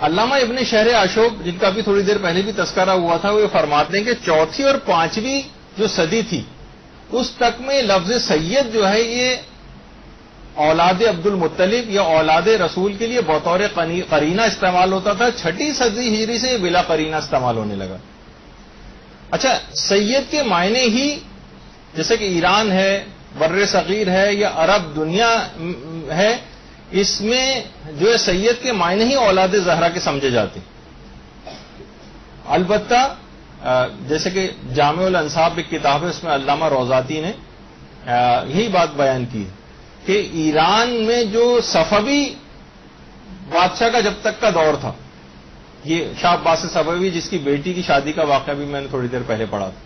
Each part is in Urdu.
علامہ ابن شہر اشوب، جن کا بھی تھوڑی دیر پہلے بھی تذکرہ ہوا تھا، وہ فرماتے ہیں کہ 4 اور 5ویں جو صدی تھی اس تک میں لفظ سید جو ہے یہ اولاد عبد المطلب یا اولاد رسول کے لیے بطور قرینہ استعمال ہوتا تھا. 6 صدی ہجری سے بلا قرینہ استعمال ہونے لگا. اچھا، سید کے معنی ہی جیسے کہ ایران ہے، بر صغیر ہے یا عرب دنیا ہے، اس میں جو ہے سید کے معنی ہی اولاد زہرا کے سمجھے جاتے. البتہ جیسے کہ جامع الانصاب ایک کتاب ہے، اس میں علامہ روضاتی نے یہی بات بیان کی کہ ایران میں جو صفوی بادشاہ کا جب تک کا دور تھا، یہ شاہ عباس صفوی جس کی بیٹی کی شادی کا واقعہ بھی میں نے تھوڑی دیر پہلے پڑھا تھا.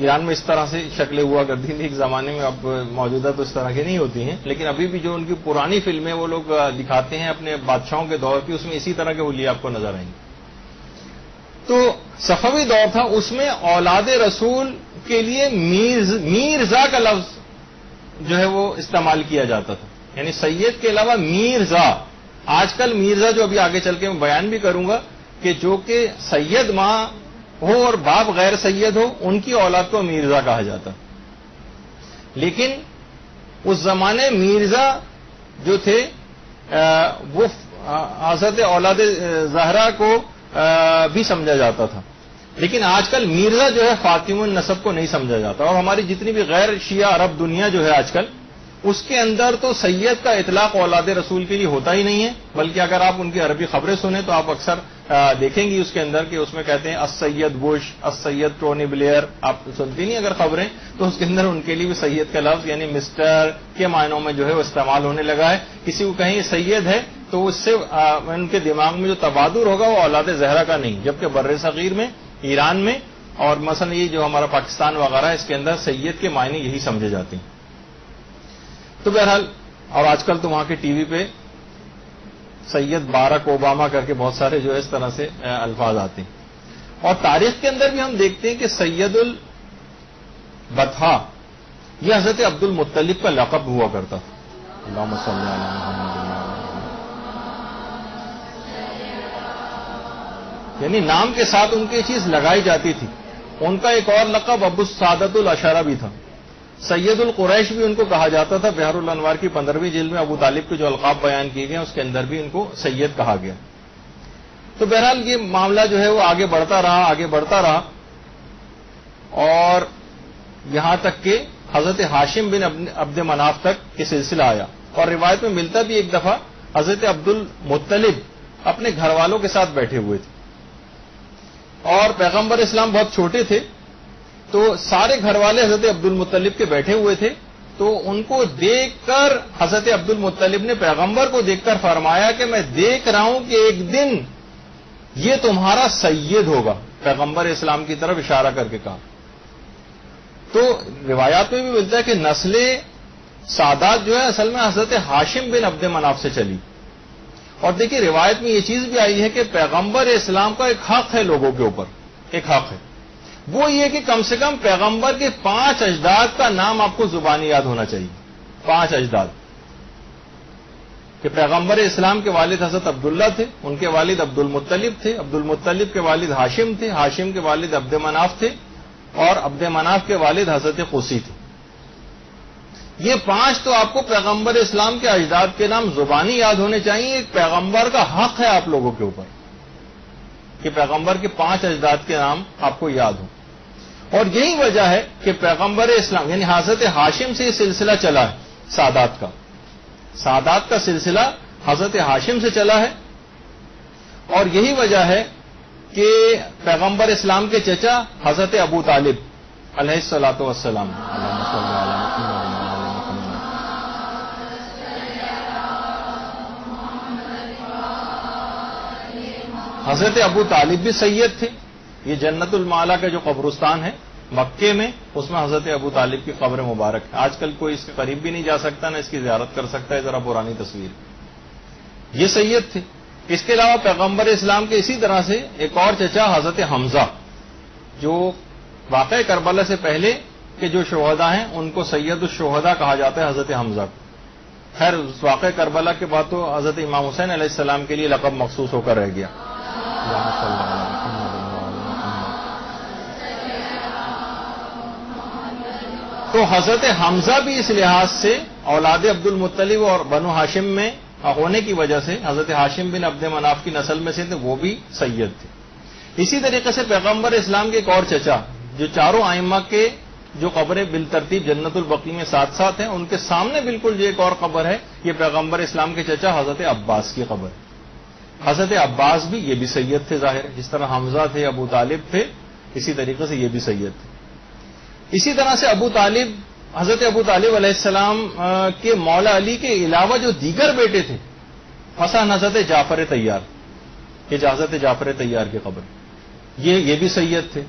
ایران میں اس طرح سے شکلیں ہوا کرتی تھیں ایک زمانے میں، اب موجودہ تو اس طرح کی نہیں ہوتی ہیں، لیکن ابھی بھی جو ان کی پرانی فلمیں وہ لوگ دکھاتے ہیں اپنے بادشاہوں کے دور کی، اس میں اسی طرح کے حلیے آپ کو نظر آئیں گے. تو صفوی دور تھا، اس میں اولاد رسول کے لیے میرزا کا لفظ جو ہے وہ استعمال کیا جاتا تھا، یعنی سید کے علاوہ میرزا. آج کل میرزا جو ابھی آگے چل کے میں بیان بھی کروں گا کہ جو کہ سید ماں ہو اور باپ غیر سید ہو، ان کی اولاد کو میرزا کہا جاتا. لیکن اس زمانے میرزا جو تھے وہ حضرت اولاد زہرا کو بھی سمجھا جاتا تھا. لیکن آج کل میرزا جو ہے خاتم النسب کو نہیں سمجھا جاتا، اور ہماری جتنی بھی غیر شیعہ عرب دنیا جو ہے آج کل، اس کے اندر تو سید کا اطلاق اولاد رسول کے لیے ہوتا ہی نہیں ہے. بلکہ اگر آپ ان کی عربی خبریں سنیں تو آپ اکثر دیکھیں گی اس کے اندر کہ اس میں کہتے ہیں السید بش، السید ٹونی بلیئر. آپ سنتی نہیں اگر خبریں تو اس کے اندر ان کے لیے بھی سید کا لفظ یعنی مسٹر کے معنوں میں جو ہے وہ استعمال ہونے لگا ہے. کسی کو کہیں سید ہے تو اس سے ان کے دماغ میں جو تبادر ہوگا وہ اولاد زہرا کا نہیں، جبکہ بر صغیر میں، ایران میں اور مثلا یہ جو ہمارا پاکستان وغیرہ ہے اس کے اندر سید کے معنی یہی سمجھے جاتے ہیں. تو بہرحال، اور آج کل تو وہاں کے ٹی وی پہ سید باراک اوباما کر کے بہت سارے جو ہے اس طرح سے الفاظ آتے ہیں. اور تاریخ کے اندر بھی ہم دیکھتے ہیں کہ سید البطحا یہ حضرت عبد المطلب کا لقب ہوا کرتا تھا. اللہم صلی علی محمد، یعنی نام کے ساتھ ان کی چیز لگائی جاتی تھی. ان کا ایک اور لقب ابو السعادۃ الاشرہ بھی تھا. سید القریش بھی ان کو کہا جاتا تھا. بحر الانوار کی 15ویں جلد میں ابو طالب کے جو القاب بیان کیے گئے اس کے اندر بھی ان کو سید کہا گیا. تو بہرحال یہ معاملہ جو ہے وہ آگے بڑھتا رہا اور یہاں تک کہ حضرت ہاشم بن عبد مناف تک یہ سلسلہ آیا. اور روایت میں ملتا بھی ایک دفعہ حضرت عبد المطلب اپنے گھر والوں کے ساتھ بیٹھے ہوئے تھے، اور پیغمبر اسلام بہت چھوٹے تھے، تو سارے گھر والے حضرت عبد المطلب کے بیٹھے ہوئے تھے. تو ان کو دیکھ کر حضرت عبد المطلب نے پیغمبر کو دیکھ کر فرمایا کہ میں دیکھ رہا ہوں کہ ایک دن یہ تمہارا سید ہوگا. پیغمبر اسلام کی طرف اشارہ کر کے کہا. تو روایات میں بھی ملتا ہے کہ نسل سادات جو ہے اصل میں حضرت ہاشم بن عبد مناف سے چلی. اور دیکھیے روایت میں یہ چیز بھی آئی ہے کہ پیغمبر اسلام کا ایک حق ہے لوگوں کے اوپر، ایک حق ہے، وہ یہ کہ کم سے کم پیغمبر کے 5 اجداد کا نام آپ کو زبانی یاد ہونا چاہیے. 5 اجداد کہ پیغمبر اسلام کے والد حضرت عبداللہ تھے، ان کے والد عبد المطلب تھے، عبد المطلب کے والد ہاشم تھے، ہاشم کے والد عبد مناف تھے، اور عبد مناف کے والد حضرت قصی تھے. یہ 5 تو آپ کو پیغمبر اسلام کے اجداد کے نام زبانی یاد ہونے چاہیے. ایک پیغمبر کا حق ہے آپ لوگوں کے اوپر کہ پیغمبر کے 5 اجداد کے نام آپ کو یاد ہوں. اور یہی وجہ ہے کہ پیغمبر اسلام یعنی حضرت ہاشم سے یہ سلسلہ چلا ہے. سادات کا سلسلہ حضرت ہاشم سے چلا ہے. اور یہی وجہ ہے کہ پیغمبر اسلام کے چچا حضرت ابو طالب علیہ الصلوۃ والسلام، حضرت ابو طالب بھی سید تھے. یہ جنت المعلا کا جو قبرستان ہے مکے میں، اس میں حضرت ابو طالب کی قبر مبارک ہے. آج کل کوئی اس کے قریب بھی نہیں جا سکتا، نہ اس کی زیارت کر سکتا ہے. ذرا پرانی تصویر. یہ سید تھے. اس کے علاوہ پیغمبر اسلام کے اسی طرح سے ایک اور چچا حضرت حمزہ، جو واقع کربلا سے پہلے کے جو شہداء ہیں ان کو سید الشہداء کہا جاتا ہے حضرت حمزہ کو. خیر اس واقع کربلا کے بعد تو حضرت امام حسین علیہ السلام کے لیے لقب مخصوص ہو کر رہ گیا. تو حضرت حمزہ بھی اس لحاظ سے اولاد عبد المطلب اور بنو ہاشم میں ہونے کی وجہ سے حضرت ہاشم بن عبد مناف کی نسل میں سے تھے, وہ بھی سید تھے. اسی طریقے سے پیغمبر اسلام کے ایک اور چچا جو چاروں ائمہ کے جو قبریں بالترتیب جنت البقیع میں ساتھ ساتھ ہیں, ان کے سامنے بالکل جو ایک اور قبر ہے, یہ پیغمبر اسلام کے چچا حضرت عباس کی قبر. حضرت عباس بھی یہ بھی سید تھے ظاہر, جس طرح حمزہ تھے, ابو طالب تھے, اسی طریقے سے یہ بھی سید تھے. اسی طرح سے حضرت ابو طالب علیہ السلام کے مولا علی کے علاوہ جو دیگر بیٹے تھے, مثلا حضرت جعفر طیار, یہ حضرت جعفر طیار کی قبر, یہ بھی سید تھے.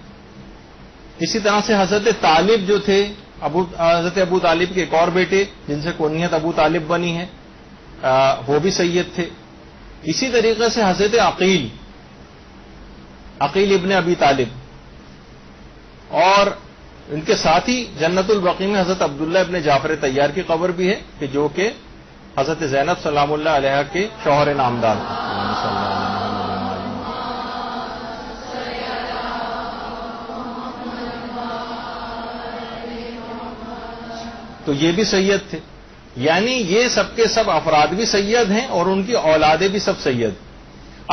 اسی طرح سے حضرت طالب جو تھے, حضرت ابو طالب کے ایک اور بیٹے جن سے کنیت ابو طالب بنی ہے, وہ بھی سید تھے. اسی طریقے سے حضرت عقیل ابن ابی طالب, اور ان کے ساتھ ہی جنت البقیع میں حضرت عبداللہ ابن جعفر طیار کی قبر بھی ہے, کہ جو کہ حضرت زینب سلام اللہ علیہ کے شوہر نامدار تھے. تو یہ بھی سید تھے. یعنی یہ سب کے سب افراد بھی سید ہیں اور ان کی اولادیں بھی سب سید.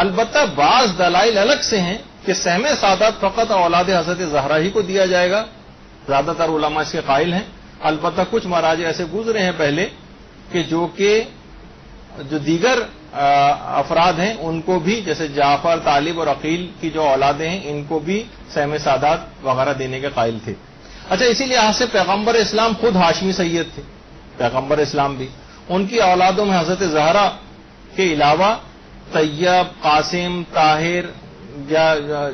البتہ بعض دلائل الگ سے ہیں کہ سہم سعادت فقط اولاد حضرت زہرا ہی کو دیا جائے گا, زیادہ تر علماء اس کے قائل ہیں. البتہ کچھ مراجع ایسے گزرے ہیں پہلے کہ جو دیگر افراد ہیں ان کو بھی, جیسے جعفر, طالب اور عقیل کی جو اولادیں ہیں, ان کو بھی سہم سعادت وغیرہ دینے کے قائل تھے. اچھا, اسی لحاظ سے پیغمبر اسلام خود ہاشمی سید تھے. پیغمبر اسلام بھی, ان کی اولادوں میں حضرت زہرا کے علاوہ طیب, قاسم, طاہر,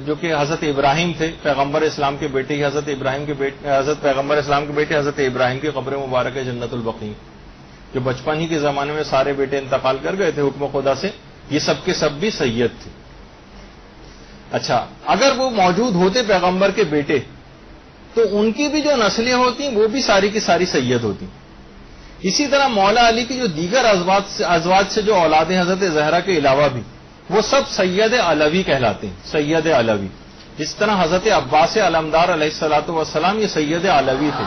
جو کہ حضرت ابراہیم تھے, پیغمبر اسلام کے بیٹے ہی حضرت پیغمبر اسلام کے بیٹے حضرت ابراہیم کی قبر مبارک ہے جنت البقیع, جو بچپن ہی کے زمانے میں سارے بیٹے انتقال کر گئے تھے حکم خدا سے. یہ سب کے سب بھی سید تھے. اچھا, اگر وہ موجود ہوتے پیغمبر کے بیٹے, تو ان کی بھی جو نسلیں ہوتی وہ بھی ساری کی ساری سید ہوتی. اسی طرح مولا علی کی جو دیگر ازواج سے جو اولادیں حضرت زہرا کے علاوہ بھی, وہ سب سید علوی کہلاتے ہیں. سید علوی, جس طرح حضرت عباس علمدار علیہ الصلوۃ والسلام یہ سید علوی تھے.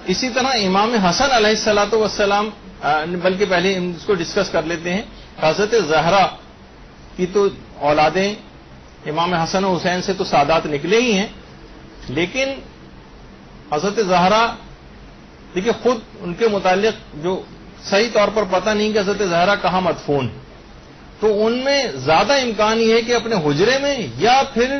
اسی طرح امام حسن علیہ الصلوۃ والسلام, بلکہ پہلے ہم اس کو ڈسکس کر لیتے ہیں. حضرت زہرا کی تو اولادیں امام حسن و حسین سے تو سادات نکلے ہی ہیں, لیکن حضرت زہرا دیکھیے خود ان کے متعلق جو صحیح طور پر پتہ نہیں کہ حضرت زہرا کہاں مدفون, تو ان میں زیادہ امکان یہ ہے کہ اپنے حجرے میں یا پھر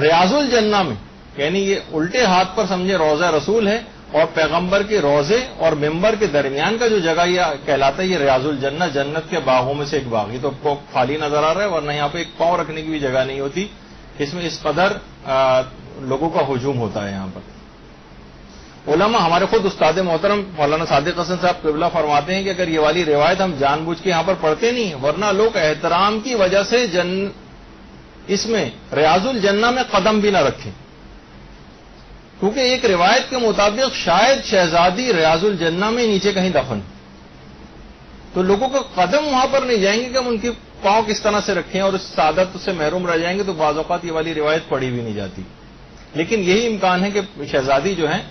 ریاض الجنہ میں, یعنی یہ الٹے ہاتھ پر سمجھے روضہ رسول ہے, اور پیغمبر کے روضے اور ممبر کے درمیان کا جو جگہ یہ کہلاتا ہے یہ ریاض الجنہ, جنت کے باغوں میں سے ایک باغ. یہ تو آپ کو خالی نظر آ رہا ہے, ورنہ یہاں پہ ایک پاؤں رکھنے کی بھی جگہ نہیں ہوتی. اس میں اس قدر لوگوں کا ہجوم ہوتا ہے. یہاں پر علماء, ہمارے خود استاد محترم مولانا صادق حسن صاحب قبلہ فرماتے ہیں کہ اگر یہ والی روایت ہم جان بوجھ کے یہاں پر پڑھتے نہیں, ورنہ لوگ احترام کی وجہ سے اس میں ریاض الجنہ میں قدم بھی نہ رکھیں, کیونکہ ایک روایت کے مطابق شاید شہزادی ریاض الجنہ میں نیچے کہیں دفن, تو لوگوں کا قدم وہاں پر نہیں جائیں گے کہ ہم ان کی پاؤں کس طرح سے رکھیں, اور اس سعادت سے محروم رہ جائیں گے. تو بعض اوقات یہ والی روایت پڑھی بھی نہیں جاتی. لیکن یہی امکان ہے کہ شہزادی جو ہیں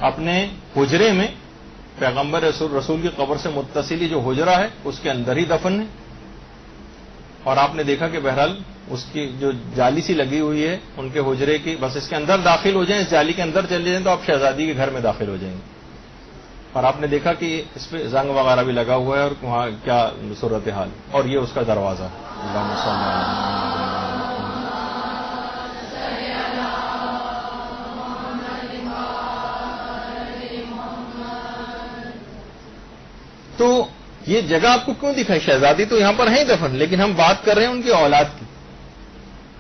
اپنے حجرے میں پیغمبر رسول کی قبر سے متصل جو حجرہ ہے اس کے اندر ہی دفن ہے. اور آپ نے دیکھا کہ بہرحال اس کی جو جالی سی لگی ہوئی ہے ان کے حجرے کی, بس اس کے اندر داخل ہو جائیں, اس جالی کے اندر چلے جائیں تو آپ شہزادی کے گھر میں داخل ہو جائیں گے. اور آپ نے دیکھا کہ اس پہ زنگ وغیرہ بھی لگا ہوا ہے, اور وہاں کیا صورتحال, اور یہ اس کا دروازہ. تو یہ جگہ آپ کو کیوں دکھائی؟ شہزادی تو یہاں پر ہیں دفن, لیکن ہم بات کر رہے ہیں ان کی اولاد کی.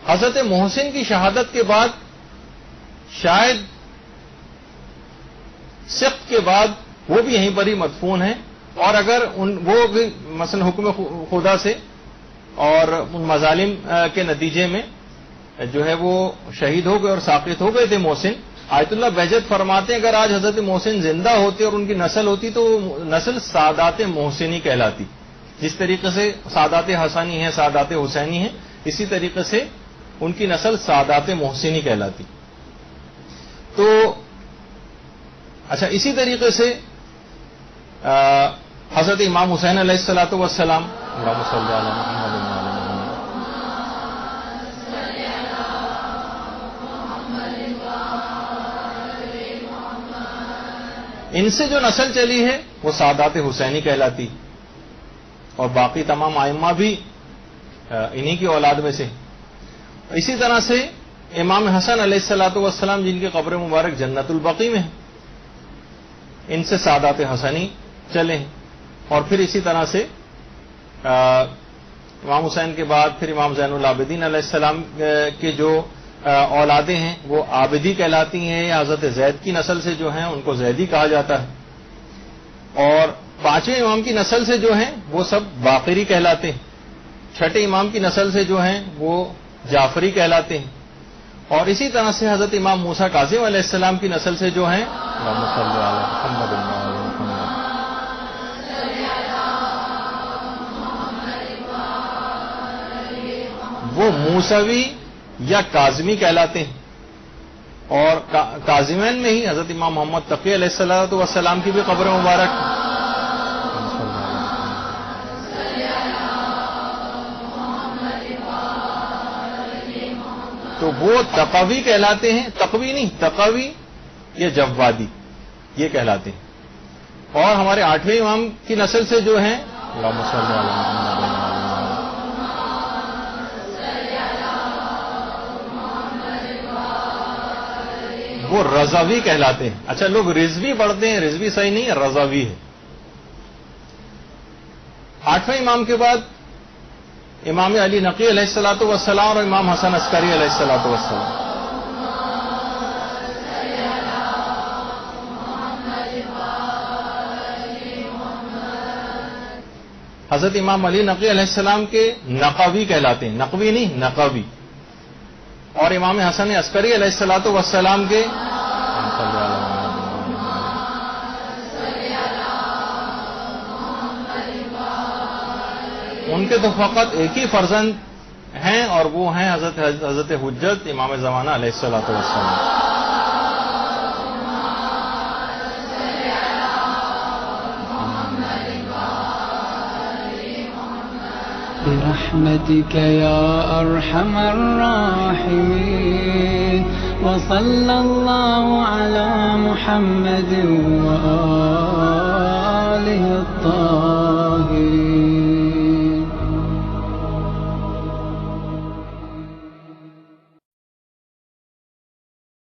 حضرت محسن کی شہادت کے بعد شاید سخت کے بعد وہ بھی یہیں پر ہی مدفون ہیں, اور اگر وہ بھی مثلا حکم خدا سے اور ان مظالم کے نتیجے میں جو ہے وہ شہید ہو گئے اور ساقط ہو گئے تھے محسن. آیت اللہ بہجت فرماتے ہیں اگر آج حضرت محسن زندہ ہوتے اور ان کی نسل ہوتی تو نسل سادات محسنی کہلاتی. جس طریقے سے سادات حسنی ہیں, سادات حسینی ہیں, اسی طریقے سے ان کی نسل سادات محسنی کہلاتی. تو اچھا, اسی طریقے سے حضرت امام حسین علیہ الصلوۃ والسلام, اللہم صلی علی محمد و علی محمد, ان سے جو نسل چلی ہے وہ سادات حسینی کہلاتی, اور باقی تمام ائمہ بھی انہی کی اولاد میں سے. اسی طرح سے امام حسن علیہ الصلوۃ والسلام جن کی قبر مبارک جنت البقیع میں ہے, ان سے سادات حسنی چلے ہیں. اور پھر اسی طرح سے امام حسین کے بعد پھر امام زین العابدین علیہ السلام کے جو اولادیں ہیں وہ عابدی کہلاتی ہیں, یا حضرت زید کی نسل سے جو ہیں ان کو زیدی کہا جاتا ہے. اور پانچویں امام کی نسل سے جو ہیں وہ سب باقری کہلاتے ہیں. چھٹے امام کی نسل سے جو ہیں وہ جعفری کہلاتے ہیں. اور اسی طرح سے حضرت امام موسیٰ کاظم علیہ السلام کی نسل سے جو ہیں اللہم صلی علی محمد و علی محمد, وہ موسوی یا کاظمی کہلاتے ہیں. اور کاظمین میں ہی حضرت امام محمد تقی علیہ الصلوۃ والسلام کی بھی قبر مبارک. تو وہ تقوی کہلاتے ہیں, تقوی نہیں, تقوی یا جوادی یہ کہلاتے ہیں. اور ہمارے آٹھویں امام کی نسل سے جو ہیں اللہم صلی علی محمد و وہ رضوی کہلاتے ہیں. اچھا, لوگ رضوی پڑھتے ہیں, رضوی صحیح نہیں ہے, رضوی ہے. آٹھویں امام کے بعد امام علی نقی علیہ الصلوۃ والسلام اور امام حسن عسکری علیہ الصلوۃ والسلام. حضرت امام علی نقی علیہ السلام کے نقوی کہلاتے ہیں, نقوی نہیں نقوی. اور امام حسن عسکری علیہ الصلوۃ والسلام کے ان کے تو فقط ایک ہی فرزند ہیں اور وہ ہیں حضرت حجت امام زمانہ علیہ الصلوۃ والسلام. برحمتك يا أرحم الراحمين وصلى الله على محمد وآله الطاهرين.